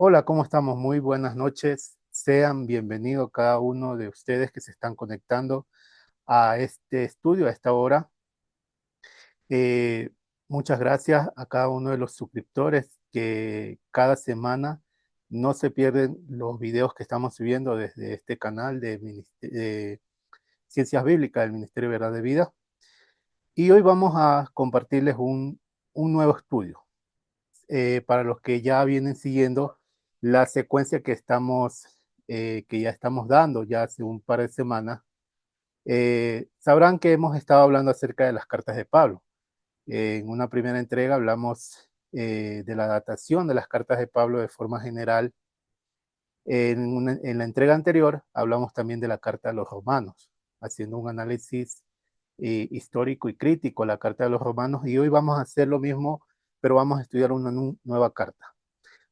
Hola, ¿cómo estamos? Muy buenas noches. Sean bienvenidos cada uno de ustedes que se están conectando a este estudio a esta hora. Eh, Muchas gracias a cada uno de los suscriptores que cada semana no se pierden los videos que estamos subiendo desde este canal de Ciencias Bíblicas del Ministerio de Verdad de Vida. Y hoy vamos a compartirles un nuevo estudio. Para los que ya vienen siguiendo la secuencia que ya estamos dando ya hace un par de semanas, sabrán que hemos estado hablando acerca de las cartas de Pablo. En una primera entrega hablamos de la datación de las cartas de Pablo de forma general. En la entrega anterior hablamos también de la carta a los romanos, haciendo un análisis histórico y crítico a la carta de los romanos, y hoy vamos a hacer lo mismo, pero vamos a estudiar una nueva carta.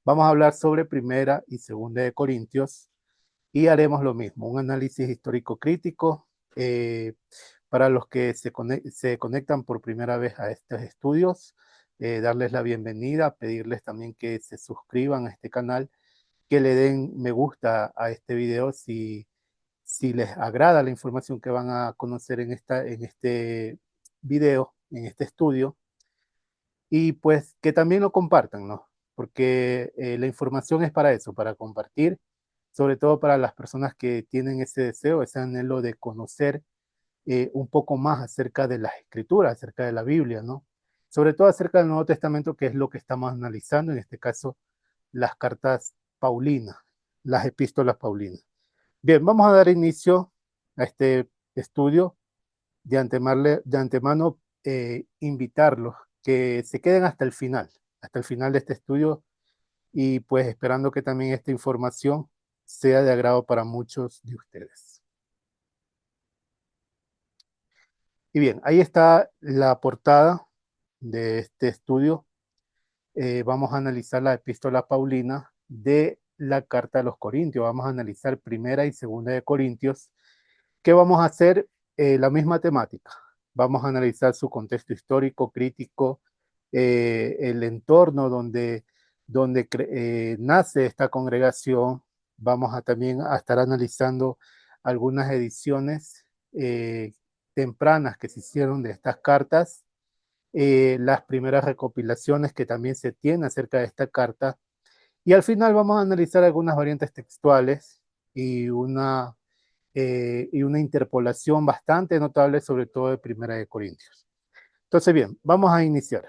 Vamos a hablar sobre Primera y Segunda de Corintios y haremos lo mismo, un análisis histórico crítico. Para los que se conectan por primera vez a estos estudios, darles la bienvenida, pedirles también que se suscriban a este canal, que le den me gusta a este video si les agrada la información que van a conocer en este video, en este estudio, y pues que también lo compartan, ¿no? Porque la información es para eso, para compartir, sobre todo para las personas que tienen ese deseo, ese anhelo de conocer un poco más acerca de las escrituras, acerca de la Biblia, ¿no? Sobre todo acerca del Nuevo Testamento, que es lo que estamos analizando, en este caso, las cartas paulinas, las epístolas paulinas. Bien, vamos a dar inicio a este estudio de antemano, invitarlos que se queden hasta el final de este estudio, y pues esperando que también esta información sea de agrado para muchos de ustedes. Y bien, ahí está la portada de este estudio. Vamos a analizar la epístola paulina de la carta a los Corintios. Vamos a analizar Primera y Segunda de Corintios, que vamos a hacer la misma temática. Vamos a analizar su contexto histórico, crítico, el entorno donde nace esta congregación. Vamos a también a estar analizando algunas ediciones tempranas que se hicieron de estas cartas, las primeras recopilaciones que también se tienen acerca de esta carta, y al final vamos a analizar algunas variantes textuales y una interpolación bastante notable, sobre todo de Primera de Corintios. Entonces, bien, vamos a iniciar.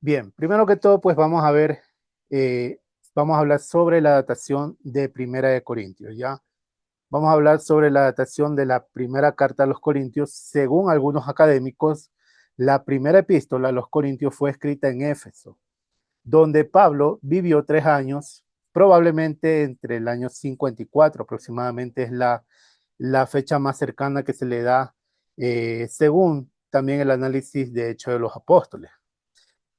Bien, primero que todo, pues vamos a hablar sobre la datación de Primera de Corintios, ¿ya? Vamos a hablar sobre la datación de la primera carta a los Corintios. Según algunos académicos, la primera epístola a los Corintios fue escrita en Éfeso, donde Pablo vivió 3 años, probablemente entre el año 54 aproximadamente es la fecha más cercana que se le da, según también el análisis de Hechos de los Apóstoles.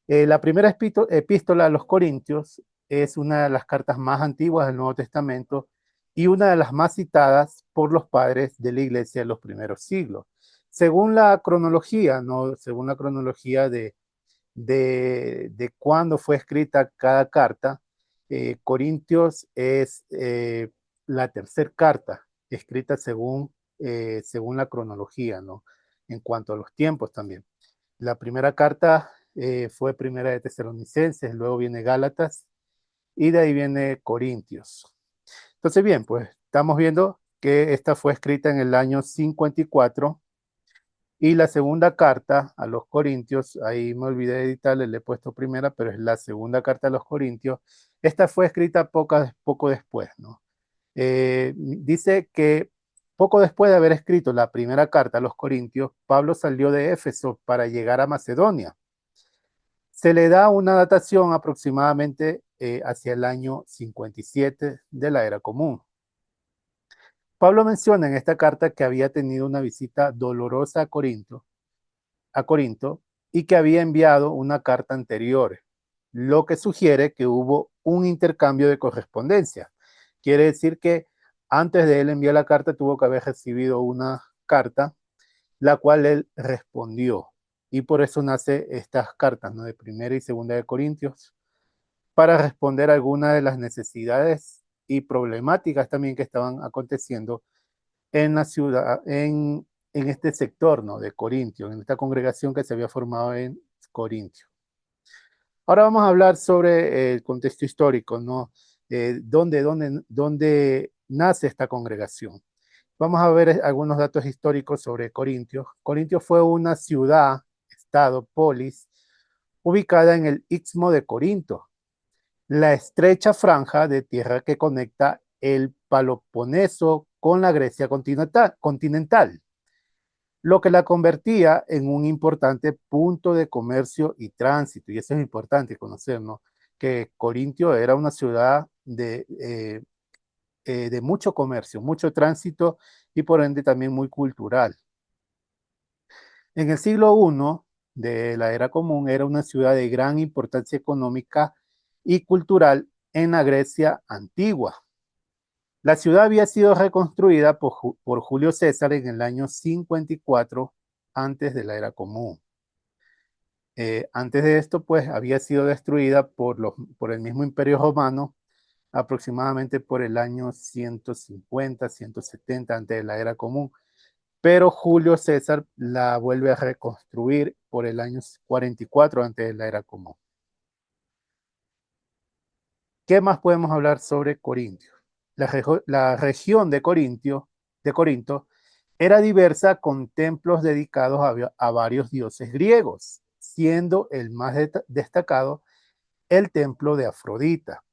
La primera epístola a los Corintios es una de las cartas más antiguas del Nuevo Testamento y una de las más citadas por los padres de la iglesia en los primeros siglos. Según la cronología, ¿no? Según la cronología de cuándo fue escrita cada carta, Corintios es la tercera carta escrita según la cronología, ¿no? En cuanto a los tiempos también. La primera carta fue Primera de Tesalonicenses, luego viene Gálatas y de ahí viene Corintios. Entonces, bien, pues estamos viendo que esta fue escrita en el año 54, y la segunda carta a los Corintios, ahí me olvidé de editarle, le he puesto primera, pero es la segunda carta a los Corintios. Esta fue escrita poco después, ¿no? Dice que poco después de haber escrito la primera carta a los Corintios, Pablo salió de Éfeso para llegar a Macedonia. Se le da una datación aproximadamente hacia el año 57 de la era común. Pablo menciona en esta carta que había tenido una visita dolorosa a Corinto, y que había enviado una carta anterior, lo que sugiere que hubo un intercambio de correspondencia. Quiere decir que antes de él enviar la carta tuvo que haber recibido una carta, la cual él respondió. y por eso nace estas cartas, ¿no? De primera y segunda de Corintios, para responder a algunas de las necesidades y problemáticas también que estaban aconteciendo en la ciudad, en este sector, ¿no? De Corintio, en esta congregación que se había formado en Corintio. Ahora vamos a hablar sobre el contexto histórico, ¿no? ¿Dónde nace esta congregación? Vamos a ver algunos datos históricos sobre Corintio. Corintio fue una ciudad, estado, polis, ubicada en el Istmo de Corinto, la estrecha franja de tierra que conecta el Peloponeso con la Grecia continental, lo que la convertía en un importante punto de comercio y tránsito. Y eso es importante conocernos, que Corintio era una ciudad de mucho comercio, mucho tránsito y por ende también muy cultural. En el siglo I de la era común era una ciudad de gran importancia económica y cultural en la Grecia antigua. La ciudad había sido reconstruida por Julio César en el año 54 antes de la era común. Antes de esto, pues, había sido destruida por el mismo Imperio Romano aproximadamente por el año 150, 170 antes de la era común. Pero Julio César la vuelve a reconstruir por el año 44 antes de la era común. ¿Qué más podemos hablar sobre Corintio? La región de Corinto era diversa con templos dedicados a varios dioses griegos, siendo el más destacado el templo de Afrodita.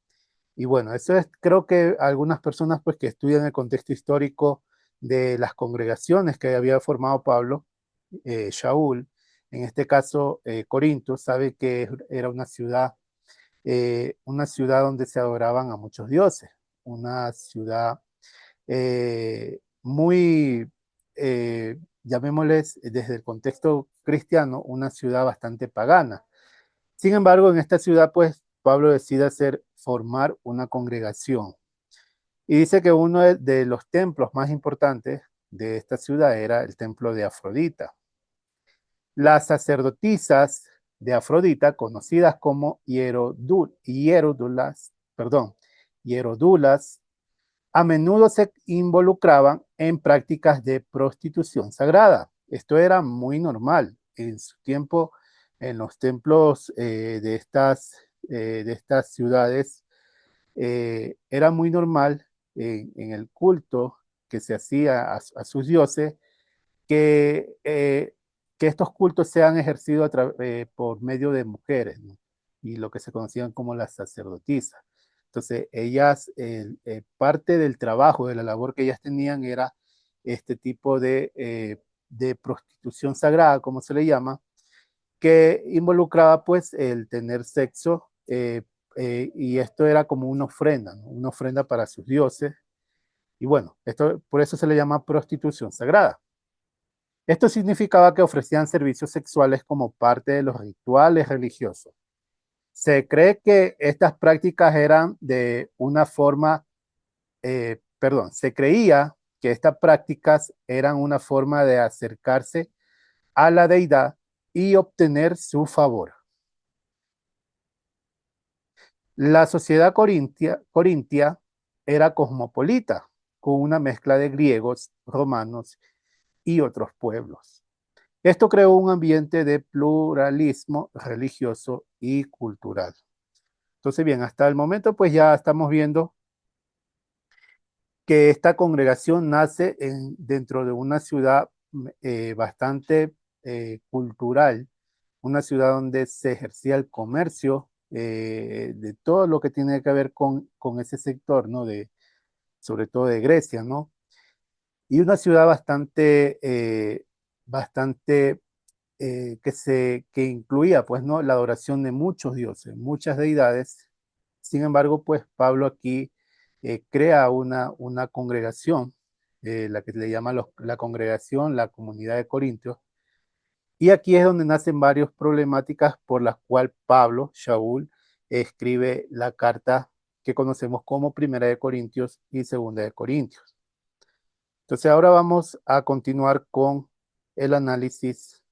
Y bueno, eso es, creo que algunas personas pues que estudian el contexto histórico de las congregaciones que había formado Pablo, Shaul, en este caso Corinto, sabe que era una ciudad donde se adoraban a muchos dioses, una ciudad muy, llamémosles desde el contexto cristiano, una ciudad bastante pagana. Sin embargo, en esta ciudad, pues, Pablo decide formar una congregación. Y dice que uno de los templos más importantes de esta ciudad era el templo de Afrodita. Las sacerdotisas de Afrodita, conocidas como hierodulas, a menudo se involucraban en prácticas de prostitución sagrada. Esto era muy normal en su tiempo en los templos de estas ciudades. Era muy normal en el culto que se hacía a sus dioses que, eh, que estos cultos sean ejercidos por medio de mujeres, ¿no? Y lo que se conocían como las sacerdotisas. Entonces, ellas, parte del trabajo, de la labor que ellas tenían era este tipo de prostitución sagrada, como se le llama, que involucraba pues el tener sexo y esto era como una ofrenda, ¿no? Una ofrenda para sus dioses. Y bueno, esto, por eso se le llama prostitución sagrada. Esto significaba que ofrecían servicios sexuales como parte de los rituales religiosos. Se cree que estas prácticas eran de una forma, se creía que estas prácticas eran una forma de acercarse a la deidad y obtener su favor. La sociedad corintia era cosmopolita, con una mezcla de griegos, romanos y otros pueblos. Esto creó un ambiente de pluralismo religioso y cultural. Entonces, bien, hasta el momento pues ya estamos viendo que esta congregación nace dentro de una ciudad bastante cultural, una ciudad donde se ejercía el comercio de todo lo que tiene que ver con ese sector, ¿no? Sobre todo de Grecia, ¿no? Y una ciudad bastante que incluía, pues, ¿no? La adoración de muchos dioses, muchas deidades. Sin embargo, pues, Pablo aquí crea una congregación, la que le llama la congregación, la comunidad de Corintios, y aquí es donde nacen varias problemáticas por las cuales Pablo, Shaul, escribe la carta que conocemos como Primera de Corintios y Segunda de Corintios. Entonces ahora vamos a continuar con el análisis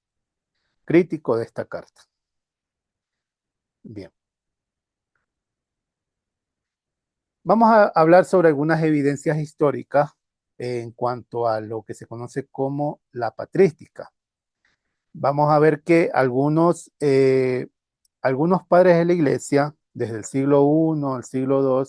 crítico de esta carta. Bien. Vamos a hablar sobre algunas evidencias históricas en cuanto a lo que se conoce como la patrística. Vamos a ver que algunos padres de la iglesia, desde el siglo I al siglo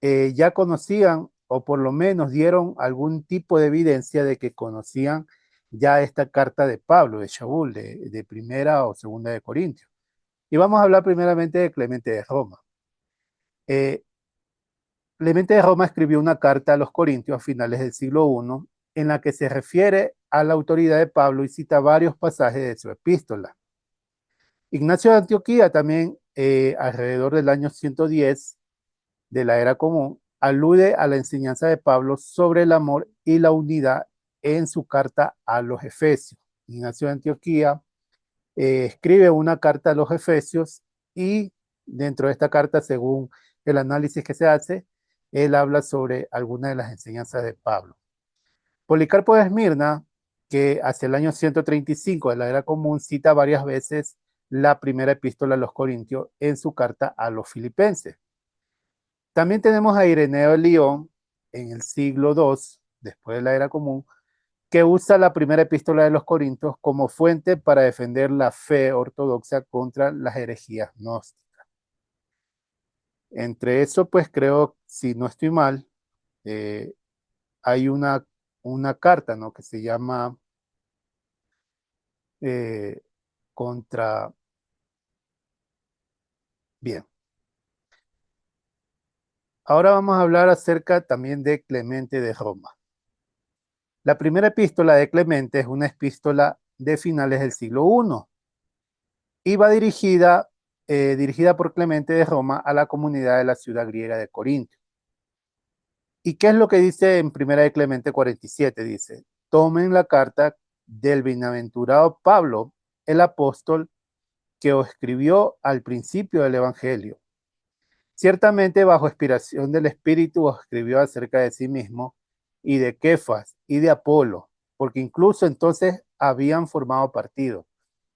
II, ya conocían o por lo menos dieron algún tipo de evidencia de que conocían ya esta carta de Pablo, de Shaul, de primera o segunda de Corintios. Y vamos a hablar primeramente de Clemente de Roma. Eh, Clemente de Roma escribió una carta a los Corintios a finales del siglo I en la que se refiere a la autoridad de Pablo y cita varios pasajes de su epístola. Ignacio de Antioquía también, alrededor del año 110 de la era común, alude a la enseñanza de Pablo sobre el amor y la unidad en su carta a los Efesios. Ignacio de Antioquía escribe una carta a los Efesios y dentro de esta carta, según el análisis que se hace, él habla sobre algunas de las enseñanzas de Pablo. Policarpo de Esmirna, que hacia el año 135 de la era común, cita varias veces la primera epístola a los Corintios en su carta a los Filipenses. También tenemos a Ireneo de León en el siglo II, después de la era común, que usa la primera epístola de los Corintios como fuente para defender la fe ortodoxa contra las herejías gnósticas. Entre eso, pues creo, si no estoy mal, eh, hay una carta, ¿no? Que se llama eh, contra... Bien, ahora vamos a hablar acerca también de Clemente de Roma. La primera epístola de Clemente es una epístola de finales del siglo I y va dirigida por Clemente de Roma a la comunidad de la ciudad griega de Corinto. ¿Y qué es lo que dice en primera de Clemente 47? Dice, tomen la carta del bienaventurado Pablo, el apóstol, que os escribió al principio del Evangelio. Ciertamente, bajo inspiración del Espíritu, os escribió acerca de sí mismo y de Kefas y de Apolo, porque incluso entonces habían formado partido. O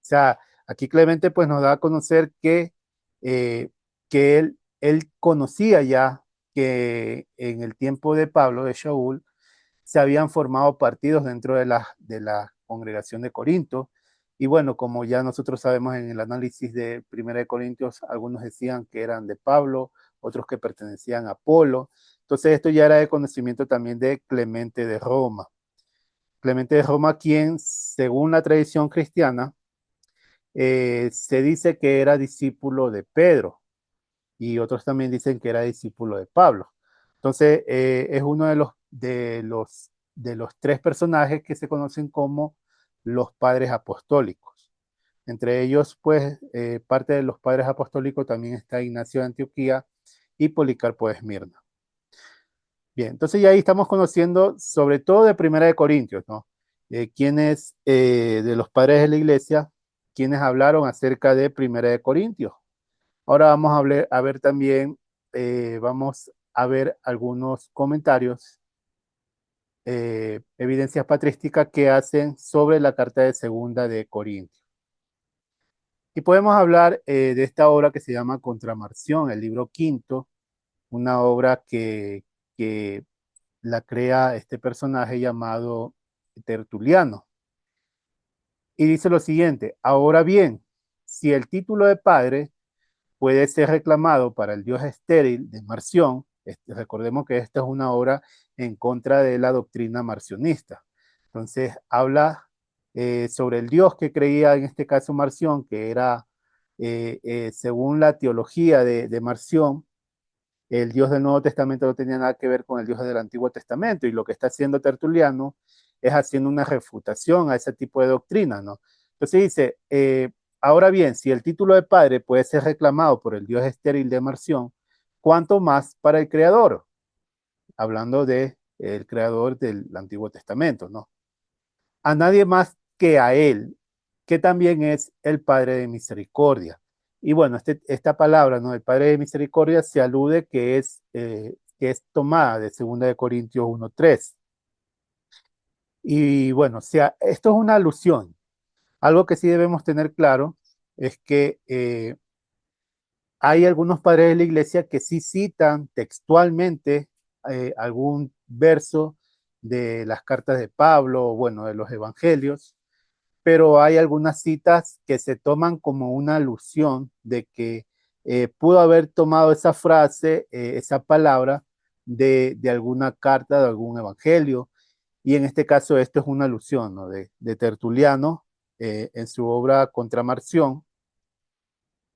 sea, aquí Clemente pues nos da a conocer eh, que él conocía ya que en el tiempo de Pablo, de Shaul, se habían formado partidos dentro de la congregación de Corinto. Y bueno, como ya nosotros sabemos en el análisis de Primera de Corintios, algunos decían que eran de Pablo, otros que pertenecían a Apolo. Entonces esto ya era de conocimiento también de Clemente de Roma. Clemente de Roma, quien, según la tradición cristiana, se dice que era discípulo de Pedro y otros también dicen que era discípulo de Pablo. Entonces, es uno de los tres personajes que se conocen como los padres apostólicos. Entre ellos, pues, parte de los padres apostólicos también está Ignacio de Antioquía y Policarpo de Esmirna. Bien, entonces ya ahí estamos conociendo sobre todo de Primera de Corintios, ¿no? Quienes de los padres de la iglesia, quienes hablaron acerca de Primera de Corintios. Ahora vamos a ver también, vamos a ver algunos comentarios, evidencias patrísticas que hacen sobre la carta de segunda de Corintios. Y podemos hablar de esta obra que se llama Contramarción, el libro quinto, una obra que la crea este personaje llamado Tertuliano. Y dice lo siguiente, ahora bien, si el título de padre puede ser reclamado para el dios estéril de Marción. Recordemos que esta es una obra en contra de la doctrina marcionista. Entonces, habla sobre el dios que creía en este caso Marción, que era, según la teología de Marción, el Dios del Nuevo Testamento no tenía nada que ver con el Dios del Antiguo Testamento, y lo que está haciendo Tertuliano es haciendo una refutación a ese tipo de doctrina, ¿no? Entonces dice, ahora bien, si el título de padre puede ser reclamado por el Dios estéril de Marción, ¿cuánto más para el Creador? Hablando de el Creador del Antiguo Testamento, ¿no? A nadie más que a Él, que también es el Padre de misericordia. Y bueno, esta palabra, ¿no? El Padre de misericordia se alude que es tomada de 2 de Corintios 1:3. Y bueno, o sea, esto es una alusión. Algo que sí debemos tener claro es que hay algunos padres de la iglesia que sí citan textualmente algún verso de las cartas de Pablo, o bueno, de los evangelios, pero hay algunas citas que se toman como una alusión de que pudo haber tomado esa frase, esa palabra de alguna carta, de algún evangelio, y en este caso esto es una alusión, ¿no? De Tertuliano en su obra Contra Marción,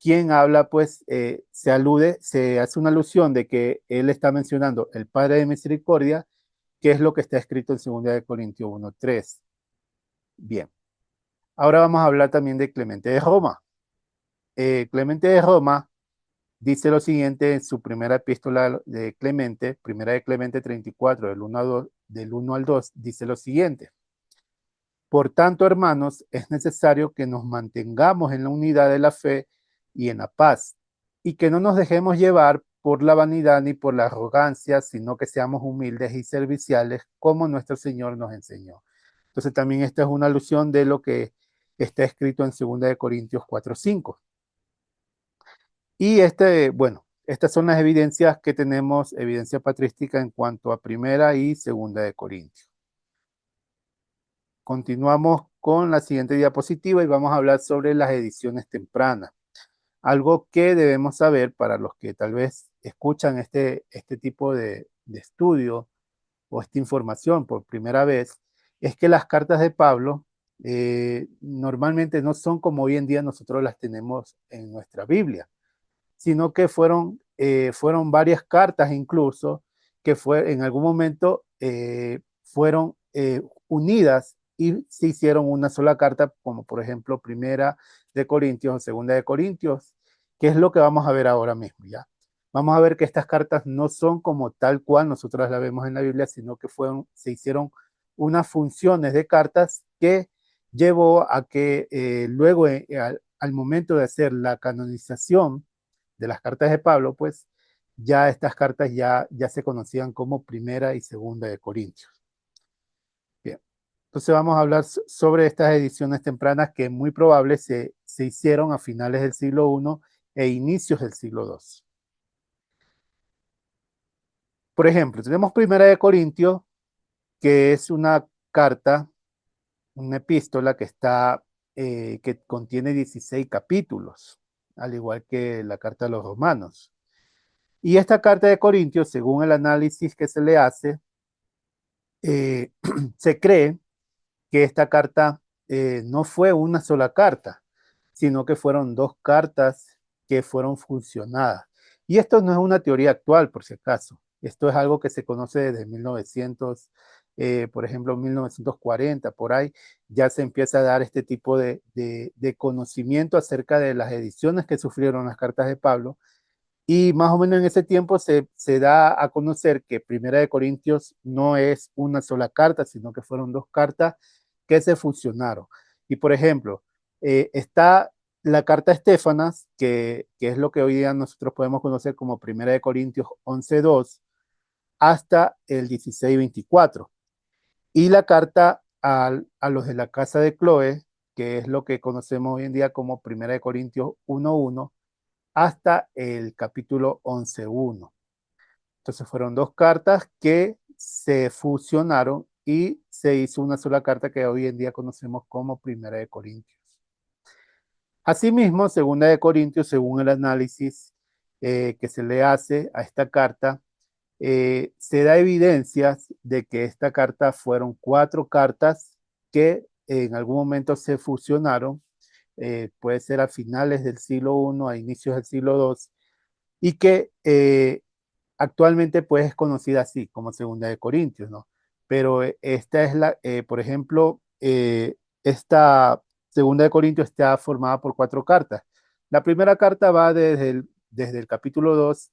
quien habla, pues, se alude, se hace una alusión de que él está mencionando el Padre de Misericordia, que es lo que está escrito en 2 Corintios 1:3. Bien, ahora vamos a hablar también de Clemente de Roma. Clemente de Roma dice lo siguiente en su primera epístola de Clemente, primera de Clemente 34, del 1 al 2, dice lo siguiente. Por tanto, hermanos, es necesario que nos mantengamos en la unidad de la fe y en la paz, y que no nos dejemos llevar por la vanidad ni por la arrogancia, sino que seamos humildes y serviciales como nuestro Señor nos enseñó. Entonces también esta es una alusión de lo que está escrito en 2 Corintios 4:5. Y bueno, estas son las evidencias que tenemos, evidencia patrística en cuanto a primera y segunda de Corintios. Continuamos con la siguiente diapositiva y vamos a hablar sobre las ediciones tempranas. Algo que debemos saber para los que tal vez escuchan este tipo de estudio o esta información por primera vez, es que las cartas de Pablo normalmente no son como hoy en día nosotros las tenemos en nuestra Biblia, sino que fueron varias cartas incluso que en algún momento fueron unidas y se hicieron una sola carta, como por ejemplo Primera de Corintios o Segunda de Corintios, que es lo que vamos a ver ahora mismo, ¿ya? Vamos a ver que estas cartas no son como tal cual nosotros las vemos en la Biblia, sino que se hicieron unas funciones de cartas que llevó a que luego, al momento de hacer la canonización de las cartas de Pablo, pues ya estas cartas ya se conocían como Primera y Segunda de Corintios. Bien, entonces vamos a hablar sobre estas ediciones tempranas que muy probable se hicieron a finales del siglo I e inicios del siglo II. Por ejemplo, tenemos Primera de Corintios, que es una carta, una epístola que contiene 16 capítulos, al igual que la carta de los romanos. Y esta carta de Corintios, según el análisis que se le hace, se cree que esta carta no fue una sola carta, sino que fueron dos cartas que fueron fusionadas. Y esto no es una teoría actual, por si acaso. Esto es algo que se conoce desde 1900, por ejemplo, 1940, por ahí, ya se empieza a dar este tipo de conocimiento acerca de las ediciones que sufrieron las cartas de Pablo, y más o menos en ese tiempo se da a conocer que Primera de Corintios no es una sola carta, sino que fueron dos cartas que se fusionaron. Y por ejemplo, está la carta Estefanas, que es lo que hoy día nosotros podemos conocer como Primera de Corintios 11:2 hasta el 16:24. Y la carta a los de la casa de Chloe, que es lo que conocemos hoy en día como Primera de Corintios 1:1 hasta el capítulo 11:1. Entonces fueron dos cartas que se fusionaron y se hizo una sola carta que hoy en día conocemos como Primera de Corintios. Asimismo, Segunda de Corintios, según el análisis que se le hace a esta carta, se da evidencias de que esta carta fueron cuatro cartas que en algún momento se fusionaron, puede ser a finales del siglo I, a inicios del siglo II, y que actualmente pues es conocida así como Segunda de Corintios, ¿no? Pero esta es por ejemplo, esta Segunda de Corintios está formada por cuatro cartas. La primera carta va desde el capítulo 2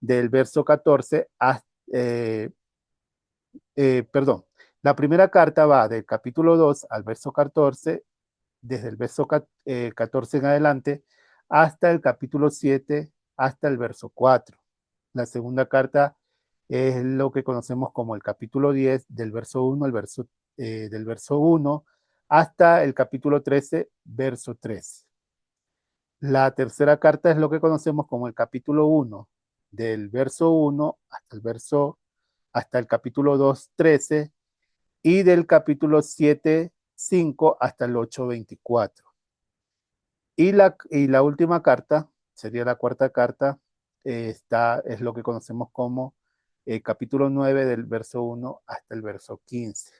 del verso 14 hasta, perdón, la primera carta va del capítulo 2 al verso 14, desde el verso 14 en adelante, hasta el capítulo 7, hasta el verso 4. La segunda carta es lo que conocemos como el capítulo 10, del verso 1 del verso 1 hasta el capítulo 13, verso 13. La tercera carta es lo que conocemos como el capítulo 1, del verso 1 hasta el capítulo 2, 13, y del capítulo 7, 5 hasta el 8, 24. Y la última carta, sería la cuarta carta, es lo que conocemos como el capítulo 9 del verso 1 hasta el verso 15.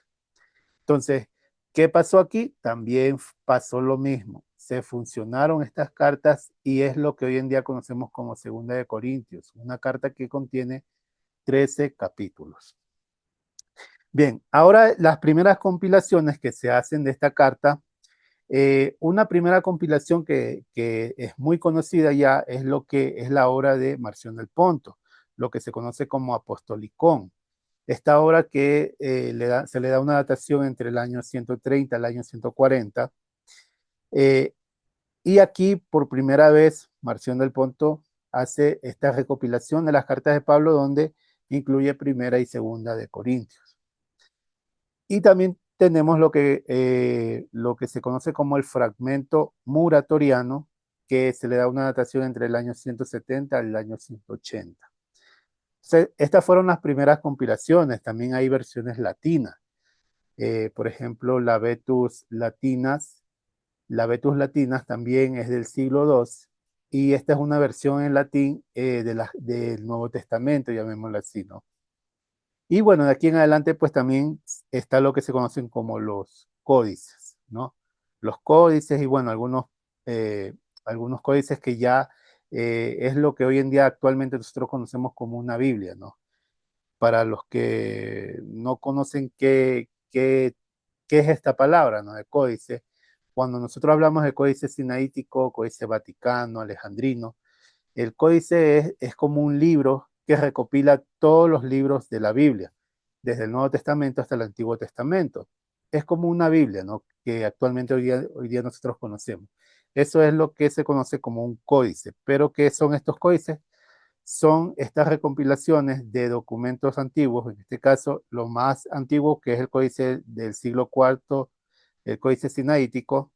Entonces, ¿qué pasó aquí? También pasó lo mismo. Se funcionaron estas cartas y es lo que hoy en día conocemos como Segunda de Corintios, una carta que contiene 13 capítulos. Bien, ahora las primeras compilaciones que se hacen de esta carta, una primera compilación que es muy conocida ya es lo que es la obra de Marción del Ponto, lo que se conoce como Apostolicón. Esta obra que se le da una datación entre el año 130 al año 140. eh, y aquí, por primera vez, Marción del Ponto hace esta recopilación de las cartas de Pablo, donde incluye primera y segunda de Corintios. Y también tenemos lo que se conoce como el fragmento muratoriano, que se le da una datación entre el año 170 al año 180. Entonces, estas fueron las primeras compilaciones. También hay versiones latinas. Por ejemplo, la Vetus Latinas también es del siglo II y esta es una versión en latín del Nuevo Testamento, llamémoslo así, ¿no? Y bueno, de aquí en adelante pues también está lo que se conocen como los códices, ¿no? Los códices y bueno, algunos códices que ya es lo que hoy en día actualmente nosotros conocemos como una Biblia, ¿no? Para los que no conocen qué es esta palabra, ¿no? De códice. Cuando nosotros hablamos de códice sinaítico, códice vaticano, alejandrino, el códice es como un libro que recopila todos los libros de la Biblia, desde el Nuevo Testamento hasta el Antiguo Testamento. Es como una Biblia, ¿no? Que actualmente hoy día nosotros conocemos. Eso es lo que se conoce como un códice. Pero ¿qué son estos códices? Son estas recompilaciones de documentos antiguos, en este caso lo más antiguo que es el códice del siglo IV, el códice sinaítico,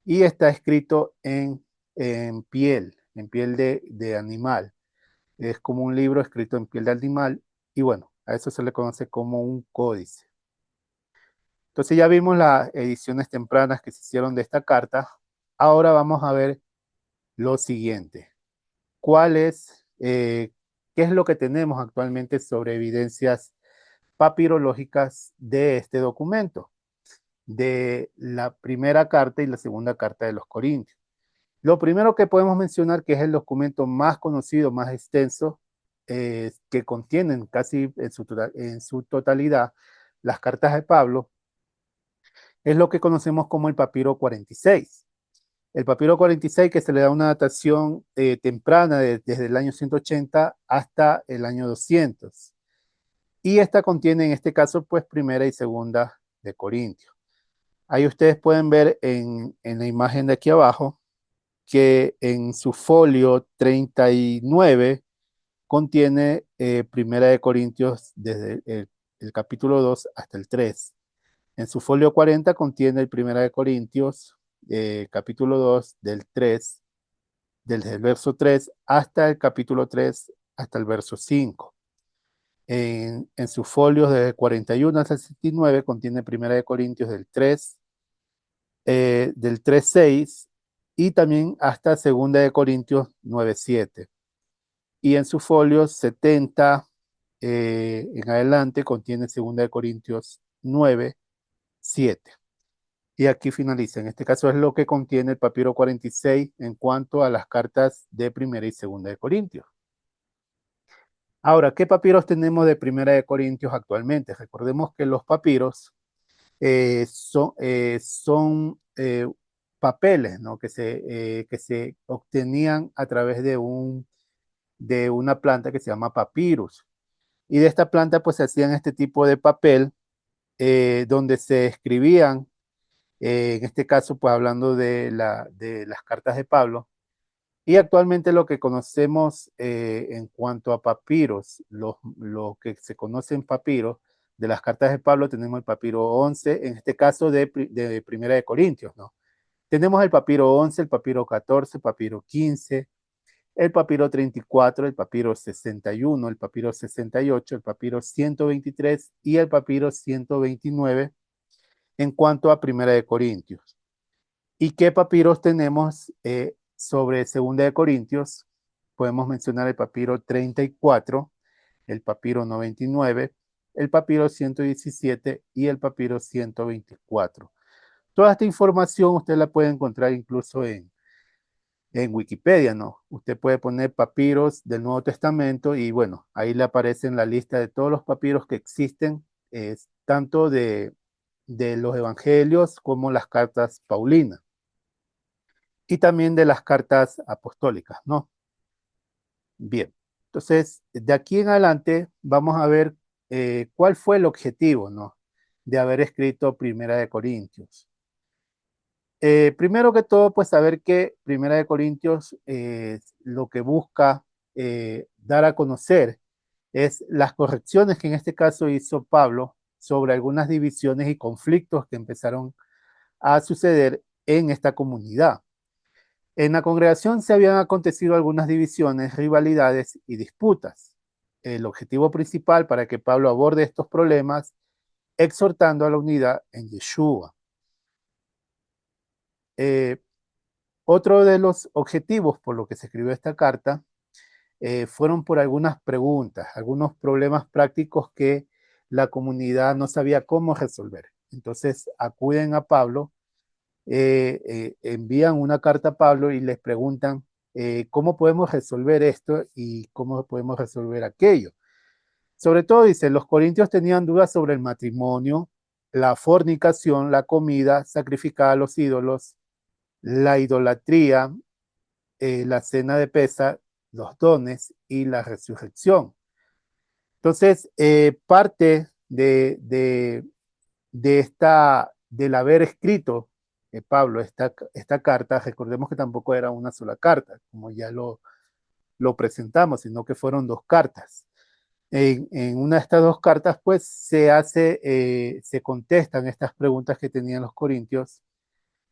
y está escrito en piel de animal. Es como un libro escrito en piel de animal y bueno, a eso se le conoce como un códice. Entonces ya vimos las ediciones tempranas que se hicieron de esta carta. Ahora vamos a ver lo siguiente. ¿Cuál es, qué es lo que tenemos actualmente sobre evidencias papirológicas de este documento, de la primera carta y la segunda carta de los Corintios? Lo primero que podemos mencionar, que es el documento más conocido, más extenso, que contienen casi en su totalidad las cartas de Pablo, es lo que conocemos como el papiro 46. El papiro 46 que se le da una datación temprana desde el año 180 hasta el año 200. Y esta contiene en este caso pues primera y segunda de Corintios. Ahí ustedes pueden ver en la imagen de aquí abajo que en su folio 39 contiene primera de Corintios desde el capítulo 2 hasta el 3. En su folio 40 contiene el primera de Corintios capítulo 2 del 3 desde el verso 3 hasta el capítulo 3, hasta el verso 5. En sus folios de 41 hasta 69 contiene Primera de Corintios del 3:6 y también hasta Segunda de Corintios 9:7. Y en sus folios 70 en adelante contiene Segunda de Corintios 9:7. Y aquí finaliza. En este caso es lo que contiene el papiro 46 en cuanto a las cartas de Primera y Segunda de Corintios. Ahora, ¿qué papiros tenemos de Primera de Corintios actualmente? Recordemos que los papiros son papeles, ¿no? Que se obtenían a través de una planta que se llama papyrus. Y de esta planta pues se hacían este tipo de papel donde se escribían, en este caso pues hablando de las cartas de Pablo. Y actualmente lo que conocemos en cuanto a papiros, lo que se conoce en papiros, de las cartas de Pablo tenemos el papiro 11, en este caso de Primera de Corintios, ¿no? Tenemos el papiro 11, el papiro 14, el papiro 15, el papiro 34, el papiro 61, el papiro 68, el papiro 123 y el papiro 129 en cuanto a Primera de Corintios. ¿Y qué papiros tenemos sobre Segunda de Corintios? Podemos mencionar el papiro 34, el papiro 99, el papiro 117 y el papiro 124. Toda esta información usted la puede encontrar incluso en Wikipedia, ¿no? Usted puede poner papiros del Nuevo Testamento y bueno, ahí le aparece en la lista de todos los papiros que existen, tanto de los evangelios como las cartas paulinas y también de las cartas apostólicas, ¿no? Bien, entonces de aquí en adelante vamos a ver cuál fue el objetivo, ¿no? De haber escrito Primera de Corintios. Primero que todo, pues saber que Primera de Corintios lo que busca dar a conocer es las correcciones que en este caso hizo Pablo sobre algunas divisiones y conflictos que empezaron a suceder en esta comunidad. En la congregación se habían acontecido algunas divisiones, rivalidades y disputas. El objetivo principal para que Pablo aborde estos problemas, exhortando a la unidad en Yeshua. Eh, Otro de los objetivos por lo que se escribió esta carta fueron por algunas preguntas, algunos problemas prácticos que la comunidad no sabía cómo resolver. Entonces acuden a Pablo, envían una carta a Pablo y les preguntan cómo podemos resolver esto y cómo podemos resolver aquello. Sobre todo, dice, los corintios tenían dudas sobre el matrimonio, la fornicación, la comida, sacrificar a los ídolos, la idolatría, la cena de pesa, los dones y la resurrección. Entonces, parte del haber escrito Pablo esta carta, recordemos que tampoco era una sola carta, como ya lo presentamos, sino que fueron dos cartas. En una de estas dos cartas, pues se contestan estas preguntas que tenían los corintios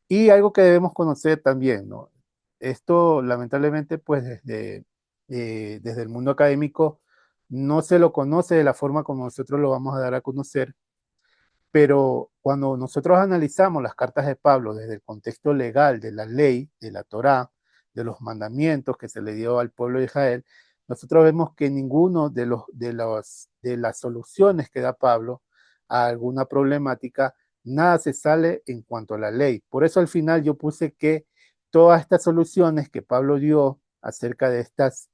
y algo que debemos conocer también, ¿no? Esto, lamentablemente, pues desde el mundo académico no se lo conoce de la forma como nosotros lo vamos a dar a conocer, pero cuando nosotros analizamos las cartas de Pablo desde el contexto legal de la ley, de la Torá, de los mandamientos que se le dio al pueblo de Israel, nosotros vemos que ninguno de las soluciones que da Pablo a alguna problemática, nada se sale en cuanto a la ley. Por eso al final yo puse que todas estas soluciones que Pablo dio acerca de estas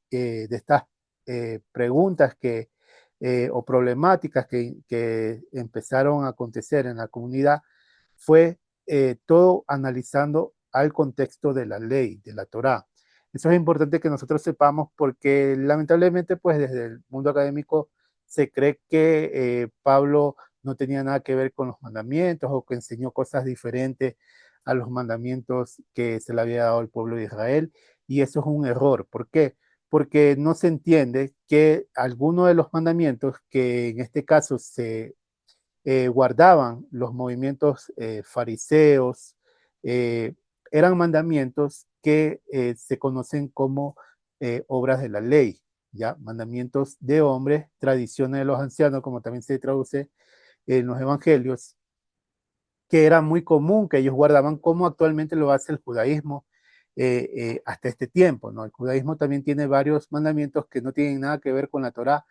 preguntas o problemáticas que empezaron a acontecer en la comunidad, fue todo analizando al contexto de la ley, de la Torá. Eso es importante que nosotros sepamos porque lamentablemente pues desde el mundo académico se cree que Pablo no tenía nada que ver con los mandamientos o que enseñó cosas diferentes a los mandamientos que se le había dado al pueblo de Israel y eso es un error. ¿Por qué? Porque no se entiende que algunos de los mandamientos que en este caso se guardaban los movimientos fariseos, eh, eran mandamientos que se conocen como obras de la ley, ¿ya? Mandamientos de hombres, tradiciones de los ancianos, como también se traduce en los evangelios, que era muy común que ellos guardaban como actualmente lo hace el judaísmo hasta este tiempo, ¿no? El judaísmo también tiene varios mandamientos que no tienen nada que ver con la Torá,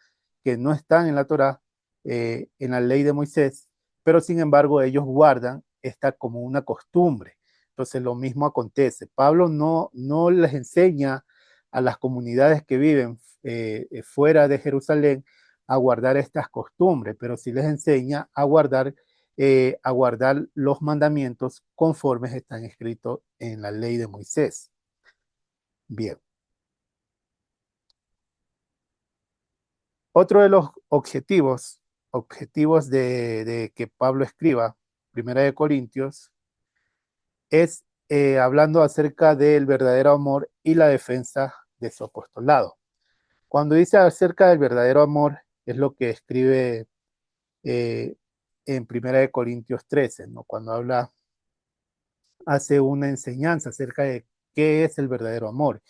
que no están en la Torá, en la ley de Moisés, pero sin embargo ellos guardan esta como una costumbre. Entonces lo mismo acontece. Pablo no les enseña a las comunidades que viven fuera de Jerusalén a guardar estas costumbres, pero sí les enseña a guardar los mandamientos conformes están escritos en la ley de Moisés. Bien. Otro de los objetivos de que Pablo escriba Primera de Corintios, es hablando acerca del verdadero amor y la defensa de su apostolado. Cuando dice acerca del verdadero amor, es lo que escribe eh, en Primera de Corintios 13, ¿no? Cuando hace una enseñanza acerca de qué es el verdadero amor.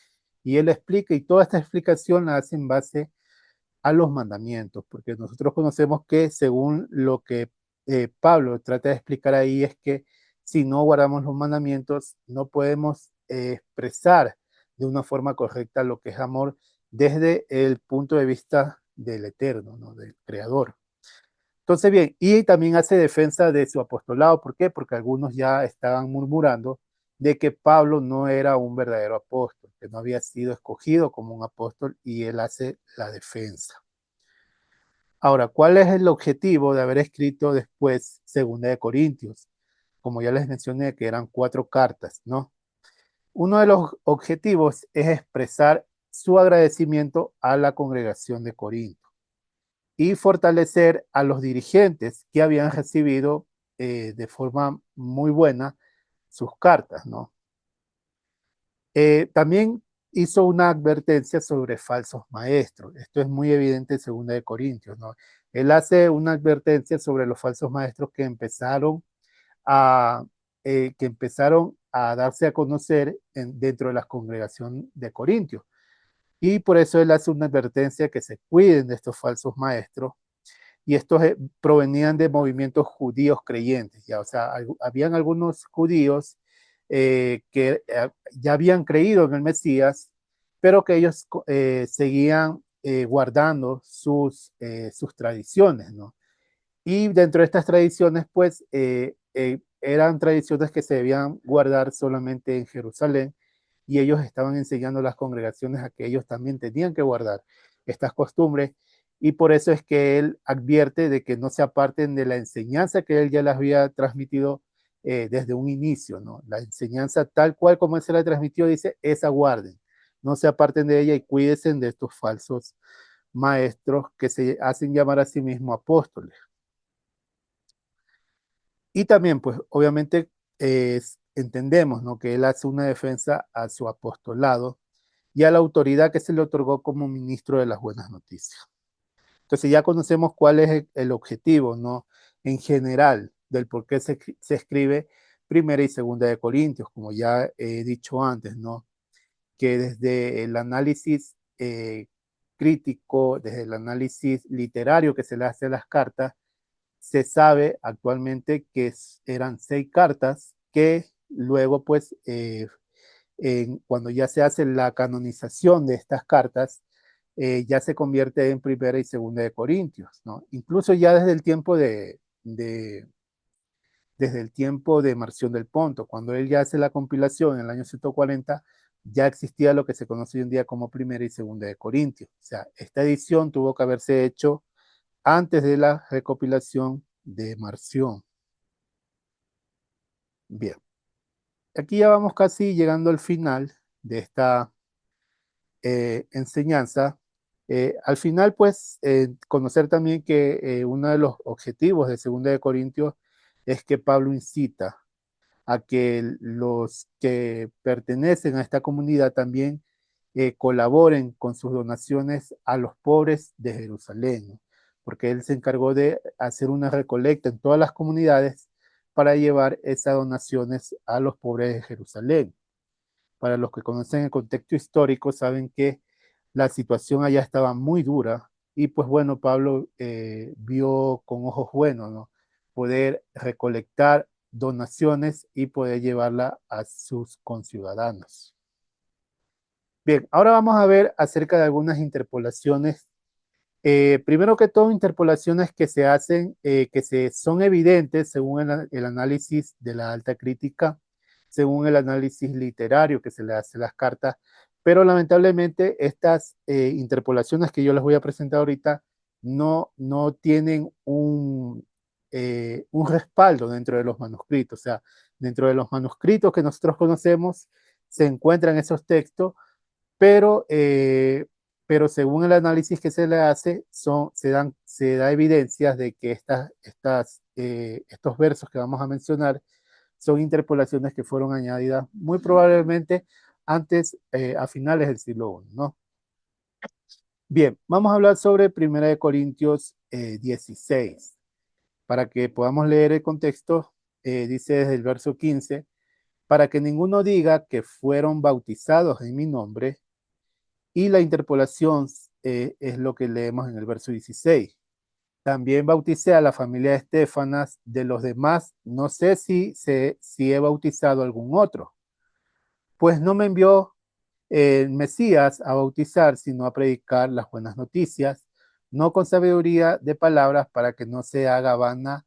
Y él explica, y toda esta explicación la hace en base a los mandamientos, porque nosotros conocemos que según lo que Pablo trata de explicar ahí es que si no guardamos los mandamientos, no podemos expresar de una forma correcta lo que es amor desde el punto de vista del eterno, ¿no? Del creador. Entonces, bien, y también hace defensa de su apostolado. ¿Por qué? Porque algunos ya estaban murmurando de que Pablo no era un verdadero apóstol, que no había sido escogido como un apóstol, y él hace la defensa. Ahora, ¿cuál es el objetivo de haber escrito después Segunda de Corintios? Como ya les mencioné, que eran 4 cartas, ¿no? Uno de los objetivos es expresar su agradecimiento a la congregación de Corinto y fortalecer a los dirigentes que habían recibido de forma muy buena sus cartas, ¿no? También hizo una advertencia sobre falsos maestros. Esto es muy evidente en 2 de Corintios, ¿no? Él hace una advertencia sobre los falsos maestros a, que empezaron a darse a conocer dentro de la congregación de Corintios. Y por eso él hace una advertencia que se cuiden de estos falsos maestros, y estos provenían de movimientos judíos creyentes, ya, o sea, habían algunos judíos que ya habían creído en el Mesías, pero que ellos seguían guardando sus tradiciones, ¿no? Y dentro de estas tradiciones, pues, eran tradiciones que se debían guardar solamente en Jerusalén, y ellos estaban enseñando a las congregaciones a que ellos también tenían que guardar estas costumbres, y por eso es que él advierte de que no se aparten de la enseñanza que él ya les había transmitido desde un inicio, ¿no? La enseñanza tal cual como él se la transmitió, dice, esa guarden, no se aparten de ella y cuídense de estos falsos maestros que se hacen llamar a sí mismos apóstoles. Y también, pues, obviamente, entendemos, ¿no? Que él hace una defensa a su apostolado y a la autoridad que se le otorgó como ministro de las buenas noticias. Entonces ya conocemos cuál es el objetivo, ¿no? En general, del por qué se escribe Primera y Segunda de Corintios, como ya he dicho antes, ¿no? Que desde el análisis crítico, desde el análisis literario que se le hace a las cartas, se sabe actualmente que eran 6 cartas que luego, pues, cuando ya se hace la canonización de estas cartas, ya se convierte en Primera y Segunda de Corintios, ¿no? Incluso ya desde el tiempo de Marción del Ponto, cuando él ya hace la compilación en el año 140, ya existía lo que se conoce hoy en día como Primera y Segunda de Corintios. O sea, esta edición tuvo que haberse hecho antes de la recopilación de Marción. Bien, aquí ya vamos casi llegando al final de esta enseñanza. Al final, pues, conocer también que uno de los objetivos de Segunda de Corintios es que Pablo incita a que los que pertenecen a esta comunidad también colaboren con sus donaciones a los pobres de Jerusalén, ¿no? Porque él se encargó de hacer una recolecta en todas las comunidades para llevar esas donaciones a los pobres de Jerusalén. Para los que conocen el contexto histórico, saben que la situación allá estaba muy dura, y pues bueno, Pablo vio con ojos buenos, ¿no? Poder recolectar donaciones y poder llevarla a sus conciudadanos. Bien, ahora vamos a ver acerca de algunas interpolaciones. Primero que todo, interpolaciones que se hacen, son evidentes según el análisis de la alta crítica, según el análisis literario que se le hace a las cartas, pero lamentablemente estas interpolaciones que yo les voy a presentar ahorita no tienen un respaldo dentro de los manuscritos. O sea, dentro de los manuscritos que nosotros conocemos se encuentran esos textos, pero, pero según el análisis que se le hace, se da evidencias de que estos versos que vamos a mencionar son interpolaciones que fueron añadidas muy probablemente antes, a finales del siglo I, ¿no? Bien, vamos a hablar sobre 1 de Corintios 16. para que podamos leer el contexto, dice desde el verso 15, para que ninguno diga que fueron bautizados en mi nombre, y la interpolación es lo que leemos en el verso 16. También bauticé a la familia de Estefanas, de los demás no sé si he bautizado algún otro, pues no me envió el Mesías a bautizar, sino a predicar las buenas noticias, no con sabiduría de palabras para que no se haga vana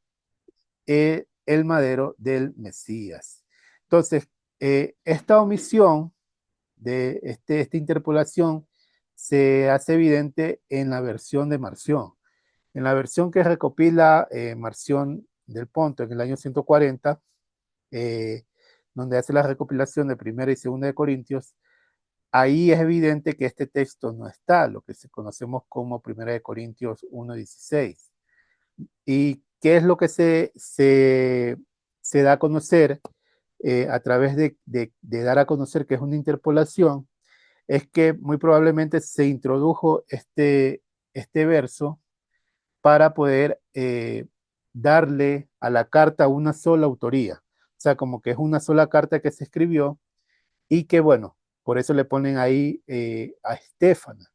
el madero del Mesías. Entonces, esta omisión de esta interpolación se hace evidente en la versión de Marción. En la versión que recopila Marción del Ponto en el año 140, eh, donde hace la recopilación de Primera y Segunda de Corintios, ahí es evidente que este texto no está, lo que conocemos como Primera de Corintios 1:16. ¿Y qué es lo que se da a conocer a través de dar a conocer que es una interpolación? Es que muy probablemente se introdujo este verso para poder darle a la carta una sola autoría. O sea, como que es una sola carta que se escribió y que, bueno, por eso le ponen ahí a Estefana.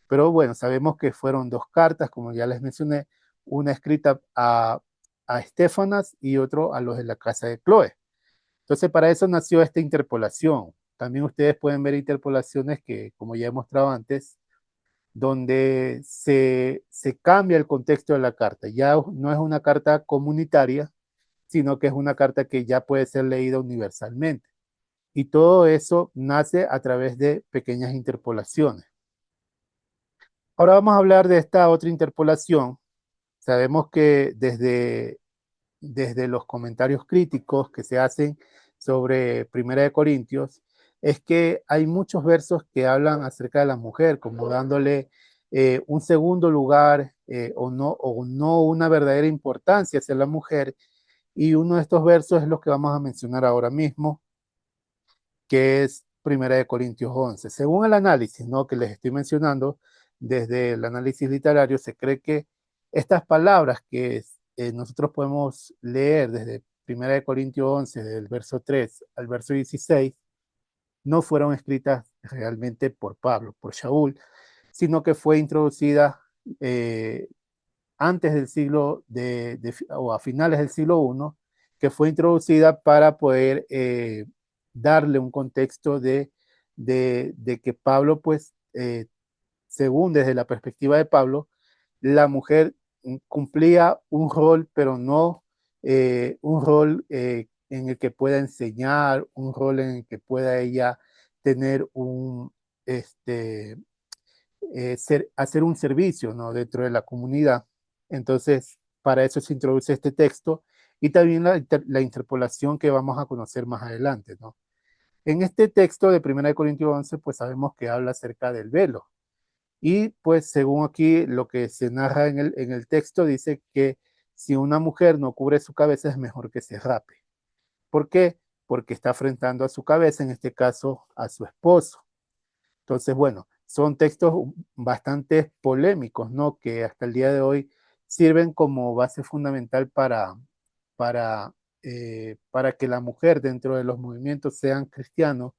Pero bueno, sabemos que fueron dos cartas, como ya les mencioné, una escrita a Estefanas y otro a los de la casa de Chloe. Entonces, para eso nació esta interpolación. También ustedes pueden ver interpolaciones que, como ya he mostrado antes, donde se cambia el contexto de la carta. Ya no es una carta comunitaria, sino que es una carta que ya puede ser leída universalmente. Y todo eso nace a través de pequeñas interpolaciones. Ahora vamos a hablar de esta otra interpolación. Sabemos que desde los comentarios críticos que se hacen sobre Primera de Corintios, es que hay muchos versos que hablan acerca de la mujer, como dándole un segundo lugar o no una verdadera importancia hacia la mujer. Y uno de estos versos es los que vamos a mencionar ahora mismo, que es Primera de Corintios 11. Según el análisis, ¿no?, que les estoy mencionando, desde el análisis literario, se cree que estas palabras que nosotros podemos leer desde Primera de Corintios 11, del verso 3 al verso 16, no fueron escritas realmente por Pablo, por Shaul, sino que fue introducida antes del siglo o a finales del siglo I, que fue introducida para poder darle un contexto de que Pablo, pues, según desde la perspectiva de Pablo, la mujer cumplía un rol, pero no un rol en el que pueda enseñar, un rol en el que pueda ella tener este, hacer un servicio, ¿no?, dentro de la comunidad. Entonces, para eso se introduce este texto y también la interpolación que vamos a conocer más adelante, ¿no? En este texto de 1 Corintios 11, pues sabemos que habla acerca del velo. Y pues según aquí lo que se narra en el texto, dice que si una mujer no cubre su cabeza es mejor que se rape. ¿Por qué? Porque está afrentando a su cabeza, en este caso a su esposo. Entonces, bueno, son textos bastante polémicos, ¿no?, que hasta el día de hoy sirven como base fundamental para, para que la mujer dentro de los movimientos sean cristianos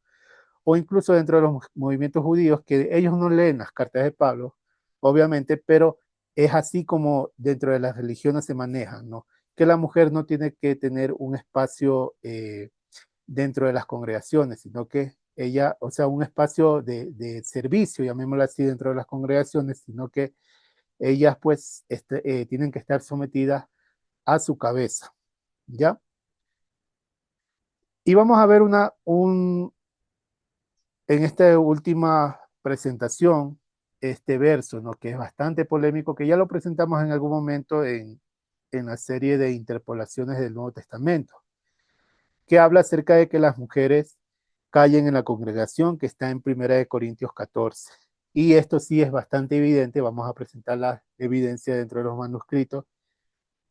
o incluso dentro de los movimientos judíos, que ellos no leen las cartas de Pablo, obviamente, pero es así como dentro de las religiones se manejan, ¿no? Que la mujer no tiene que tener un espacio dentro de las congregaciones, sino que ella, o sea, un espacio de servicio, llamémoslo así, dentro de las congregaciones, sino que ellas pues tienen que estar sometidas a su cabeza, ¿ya? Y vamos a ver en esta última presentación, este verso, ¿no?, que es bastante polémico, que ya lo presentamos en algún momento en la serie de interpolaciones del Nuevo Testamento, que habla acerca de que las mujeres callen en la congregación, que está en 1 Corintios 14. Y esto sí es bastante evidente, vamos a presentar la evidencia dentro de los manuscritos,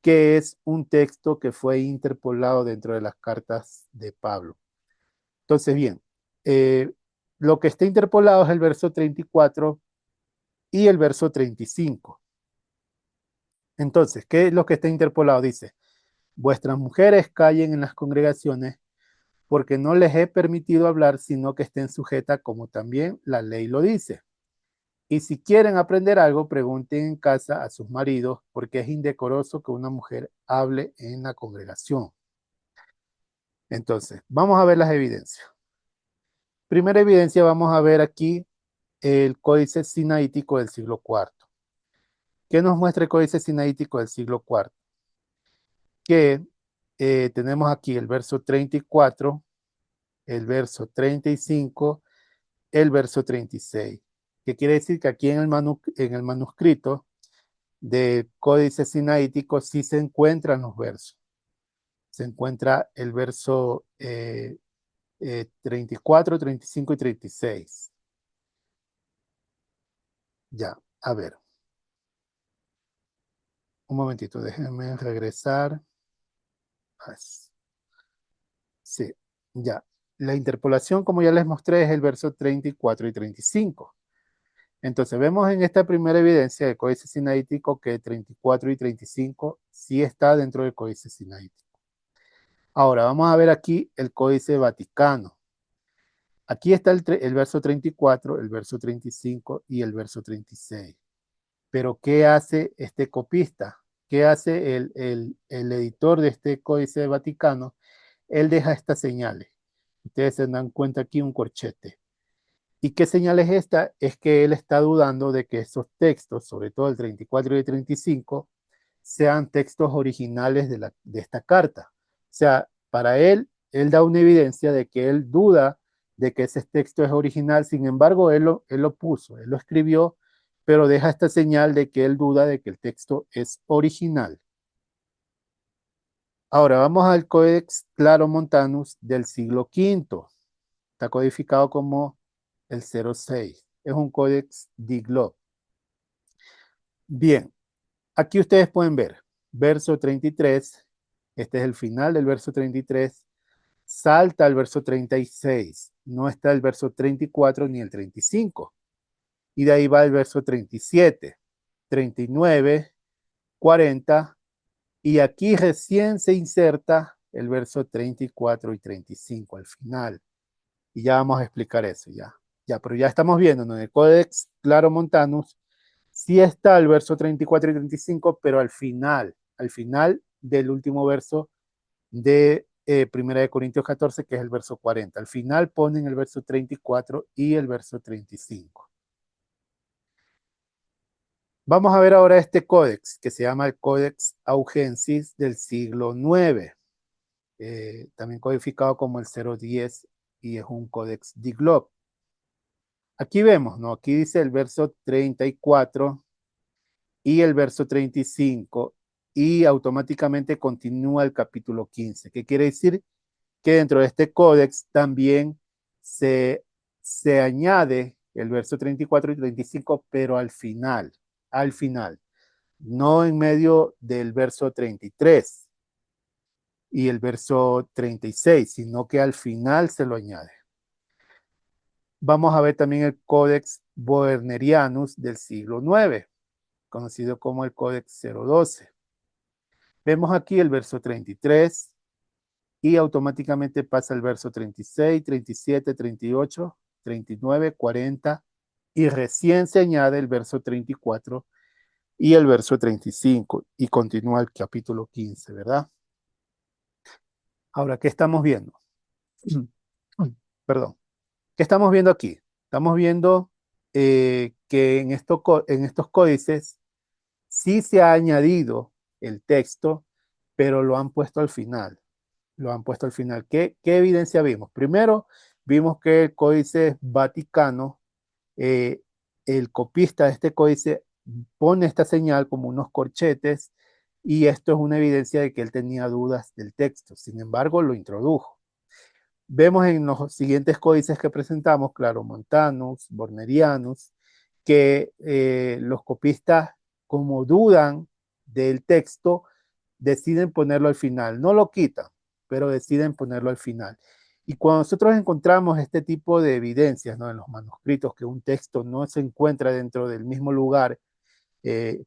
que es un texto que fue interpolado dentro de las cartas de Pablo. Entonces, bien, eh, lo que está interpolado es el verso 34 y el verso 35. Entonces, ¿qué es lo que está interpolado? Dice, vuestras mujeres callen en las congregaciones porque no les he permitido hablar, sino que estén sujetas como también la ley lo dice. Y si quieren aprender algo, pregunten en casa a sus maridos, porque es indecoroso que una mujer hable en la congregación. Entonces, vamos a ver las evidencias. Primera evidencia, vamos a ver aquí el Códice Sinaítico del siglo IV. ¿Qué nos muestra el Códice Sinaítico del siglo IV? Que tenemos aquí el verso 34, el verso 35, el verso 36. ¿Qué quiere decir? Que aquí en el manuscrito del Códice Sinaítico sí se encuentran los versos. Se encuentra el verso 34, 35 y 36. Ya, a ver, un momentito, déjenme regresar. Sí, ya. La interpolación, como ya les mostré, es el verso 34 y 35. Entonces, vemos en esta primera evidencia del Códice Sinaítico que 34 y 35 sí está dentro del Códice Sinaítico. Ahora, vamos a ver aquí el Códice Vaticano. Aquí está el verso 34, el verso 35 y el verso 36. Pero, ¿qué hace este copista? ¿Qué hace el editor de este Códice Vaticano? Él deja estas señales. Ustedes se dan cuenta aquí un corchete. ¿Y qué señal es esta? Es que él está dudando de que esos textos, sobre todo el 34 y el 35, sean textos originales de esta carta. O sea, para él da una evidencia de que él duda de que ese texto es original. Sin embargo, él lo puso, él lo escribió, pero deja esta señal de que él duda de que el texto es original. Ahora vamos al Codex Claromontanus del siglo V. Está codificado como el 06. Es un Codex Diglot. Bien, aquí ustedes pueden ver, verso 33, este es el final del verso 33, salta al verso 36, no está el verso 34 ni el 35, y de ahí va el verso 37, 39, 40, y aquí recién se inserta el verso 34 y 35 al final. Y ya vamos a explicar eso, ya. Ya, pero ya estamos viendo, ¿no? En el Codex Claromontanus sí está el verso 34 y 35, pero al final del último verso de 1 de Corintios 14, que es el verso 40. Al final ponen el verso 34 y el verso 35. Vamos a ver ahora este códex, que se llama el Codex Augensis del siglo IX, también codificado como el 010, y es un códex Diglot. Aquí vemos, ¿no? Aquí dice el verso 34 y el verso 35 y automáticamente continúa el capítulo 15. ¿Qué quiere decir? Que dentro de este códex también se añade el verso 34 y 35, pero al final, no en medio del verso 33 y el verso 36, sino que al final se lo añade. Vamos a ver también el Codex Boernerianus del siglo IX, conocido como el Codex 012. Vemos aquí el verso 33 y automáticamente pasa el verso 36, 37, 38, 39, 40 y recién se añade el verso 34 y el verso 35 y continúa el capítulo 15, ¿verdad? Ahora, ¿qué estamos viendo? Perdón. ¿Qué estamos viendo aquí? Estamos viendo que en estos códices sí se ha añadido el texto, pero lo han puesto al final. Lo han puesto al final. ¿Qué evidencia vimos? Primero, vimos que el Códice Vaticano, eh, el copista de este códice pone esta señal como unos corchetes y esto es una evidencia de que él tenía dudas del texto. Sin embargo, lo introdujo. Vemos en los siguientes códices que presentamos, Claromontanus, Bornerianus, que los copistas, como dudan del texto, deciden ponerlo al final. No lo quitan, pero deciden ponerlo al final. Y cuando nosotros encontramos este tipo de evidencias, ¿no? En los manuscritos, que un texto no se encuentra dentro del mismo lugar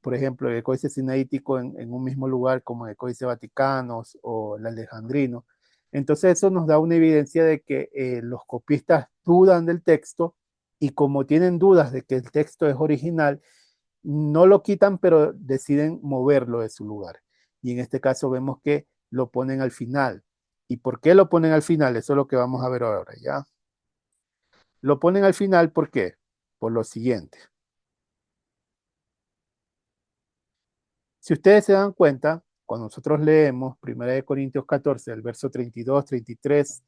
por ejemplo, el Códice Sinaítico en un mismo lugar como el Códice Vaticano o el Alejandrino. Entonces eso nos da una evidencia de que los copistas dudan del texto y como tienen dudas de que el texto es original, no lo quitan, pero deciden moverlo de su lugar. Y en este caso vemos que lo ponen al final. ¿Y por qué lo ponen al final? Eso es lo que vamos a ver ahora, ¿ya? Lo ponen al final, ¿por qué? Por lo siguiente. Si ustedes se dan cuenta, cuando nosotros leemos 1 Corintios 14, el verso 32, 33,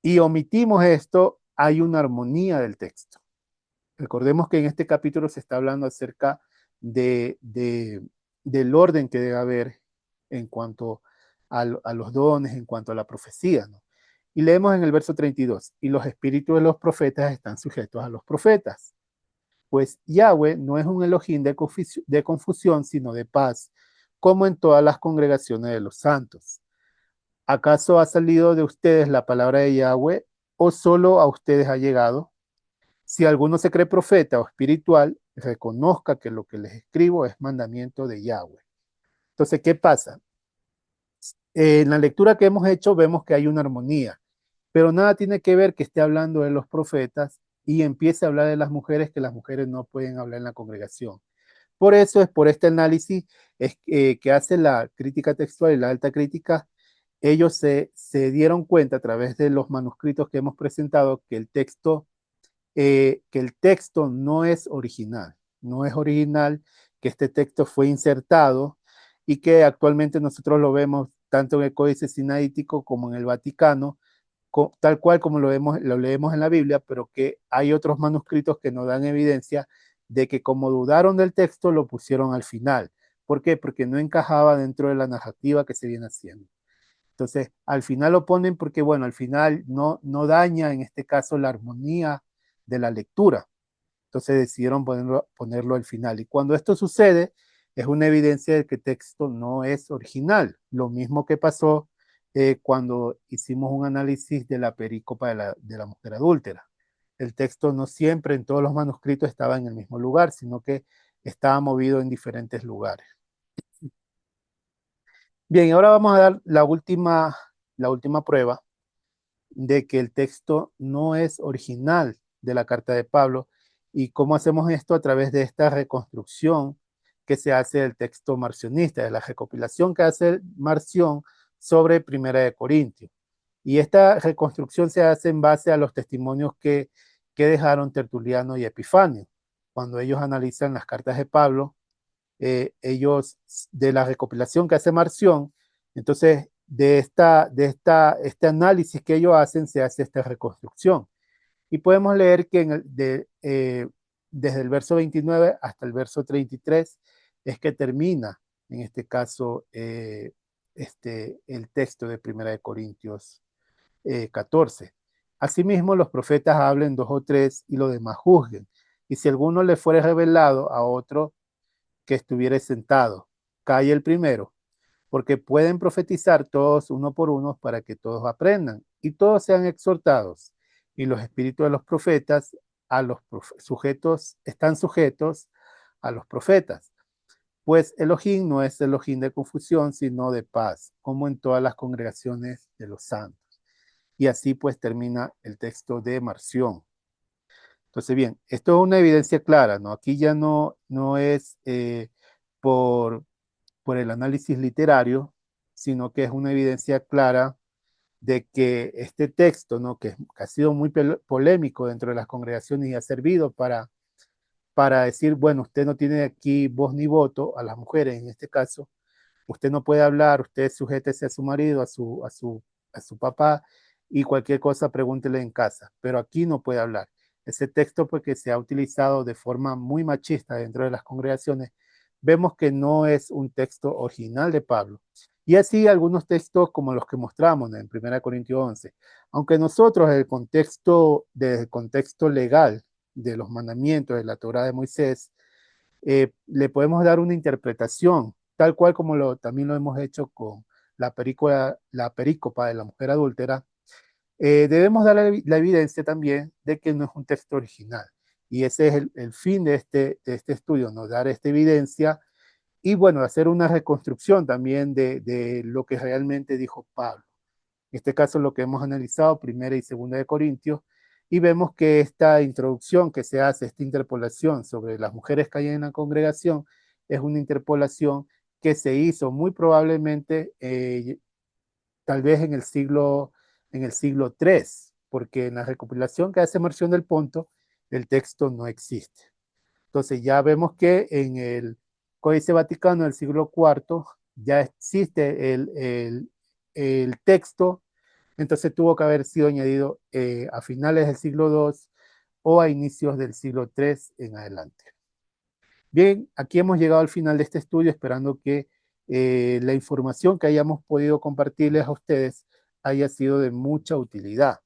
y omitimos esto, hay una armonía del texto. Recordemos que en este capítulo se está hablando acerca del orden que debe haber en cuanto a los dones, en cuanto a la profecía, ¿no? Y leemos en el verso 32, y los espíritus de los profetas están sujetos a los profetas. Pues Yahweh no es un Elohim de confusión, sino de paz, como en todas las congregaciones de los santos. ¿Acaso ha salido de ustedes la palabra de Yahweh o solo a ustedes ha llegado? Si alguno se cree profeta o espiritual, reconozca que lo que les escribo es mandamiento de Yahweh. Entonces, ¿qué pasa? En la lectura que hemos hecho vemos que hay una armonía, pero nada tiene que ver que esté hablando de los profetas y empiece a hablar de las mujeres, que las mujeres no pueden hablar en la congregación. Por eso es por este análisis que hace la crítica textual y la alta crítica, ellos se dieron cuenta a través de los manuscritos que hemos presentado que el texto no es original, no es original, que este texto fue insertado y que actualmente nosotros lo vemos tanto en el Códice Sinaítico como en el Vaticano, tal cual como lo leemos en la Biblia, pero que hay otros manuscritos que nos dan evidencia de que como dudaron del texto, lo pusieron al final. ¿Por qué? Porque no encajaba dentro de la narrativa que se viene haciendo. Entonces, al final lo ponen porque, bueno, al final no daña en este caso la armonía de la lectura. Entonces decidieron ponerlo al final. Y cuando esto sucede, es una evidencia de que el texto no es original. Lo mismo que pasó cuando hicimos un análisis de la perícopa de la mujer adúltera. El texto no siempre en todos los manuscritos estaba en el mismo lugar, sino que estaba movido en diferentes lugares. Bien, ahora vamos a dar la última prueba de que el texto no es original de la carta de Pablo. ¿Y cómo hacemos esto? A través de esta reconstrucción que se hace del texto marcionista, de la recopilación que hace Marción sobre Primera de Corintios. Y esta reconstrucción se hace en base a los testimonios que dejaron Tertuliano y Epifanio. Cuando ellos analizan las cartas de Pablo, ellos, de la recopilación que hace Marción, entonces este análisis que ellos hacen, se hace esta reconstrucción. Y podemos leer que desde el verso 29 hasta el verso 33 es que termina, en este caso, el texto de 1 Corintios 14. Asimismo, los profetas hablen dos o tres y los demás juzguen. Y si alguno le fuere revelado a otro que estuviere sentado, calle el primero, porque pueden profetizar todos uno por uno para que todos aprendan y todos sean exhortados. Y los espíritus de los profetas a los sujetos están sujetos a los profetas. Pues Elohim no es Elohim de confusión, sino de paz, como en todas las congregaciones de los santos. Y así pues termina el texto de Marción. Entonces, bien, esto es una evidencia clara, ¿no? Aquí ya no es por, por el análisis literario, sino que es una evidencia clara de que este texto, ¿no? Que ha sido muy polémico dentro de las congregaciones y ha servido para decir, bueno, usted no tiene aquí voz ni voto, a las mujeres en este caso, usted no puede hablar, usted sujétese a su marido, a su papá, y cualquier cosa pregúntele en casa, pero aquí no puede hablar. Ese texto, porque se ha utilizado de forma muy machista dentro de las congregaciones, vemos que no es un texto original de Pablo. Y así algunos textos como los que mostramos en 1 Corintios 11. Aunque nosotros desde el contexto legal de los mandamientos de la Torá de Moisés, le podemos dar una interpretación, tal cual como también lo hemos hecho con la perícopa de la mujer adúltera. Debemos dar la evidencia también de que no es un texto original. y ese es el fin de este estudio, ¿no? Dar esta evidencia y bueno, hacer una reconstrucción también de lo que realmente dijo Pablo. En este caso lo que hemos analizado, primera y segunda de Corintios, y vemos que esta introducción que se hace, esta interpolación sobre las mujeres que hay en la congregación, es una interpolación que se hizo muy probablemente tal vez en el siglo III, porque en la recopilación que hace Marción del Ponto, el texto no existe. Entonces ya vemos que en el Códice Vaticano del siglo IV ya existe el texto, entonces tuvo que haber sido añadido a finales del siglo II o a inicios del siglo III en adelante. Bien, aquí hemos llegado al final de este estudio, esperando que la información que hayamos podido compartirles a ustedes haya sido de mucha utilidad.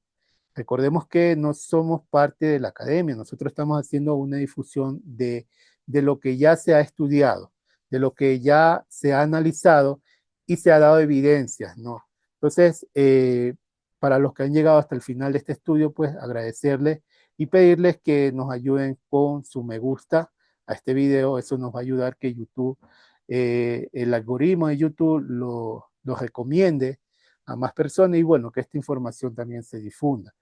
Recordemos que no somos parte de la academia, nosotros estamos haciendo una difusión de lo que ya se ha estudiado, de lo que ya se ha analizado y se ha dado evidencias, ¿no? Entonces, para los que han llegado hasta el final de este estudio, pues agradecerles y pedirles que nos ayuden con su me gusta a este video, eso nos va a ayudar que YouTube, el algoritmo de YouTube lo recomiende a más personas y bueno, que esta información también se difunda.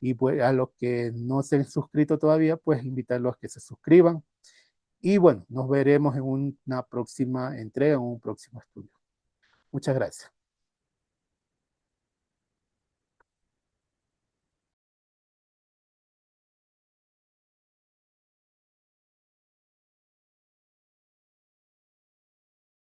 Y pues a los que no se han suscrito todavía, pues invitarlos a que se suscriban. Y bueno, nos veremos en una próxima entrega, en un próximo estudio. Muchas gracias.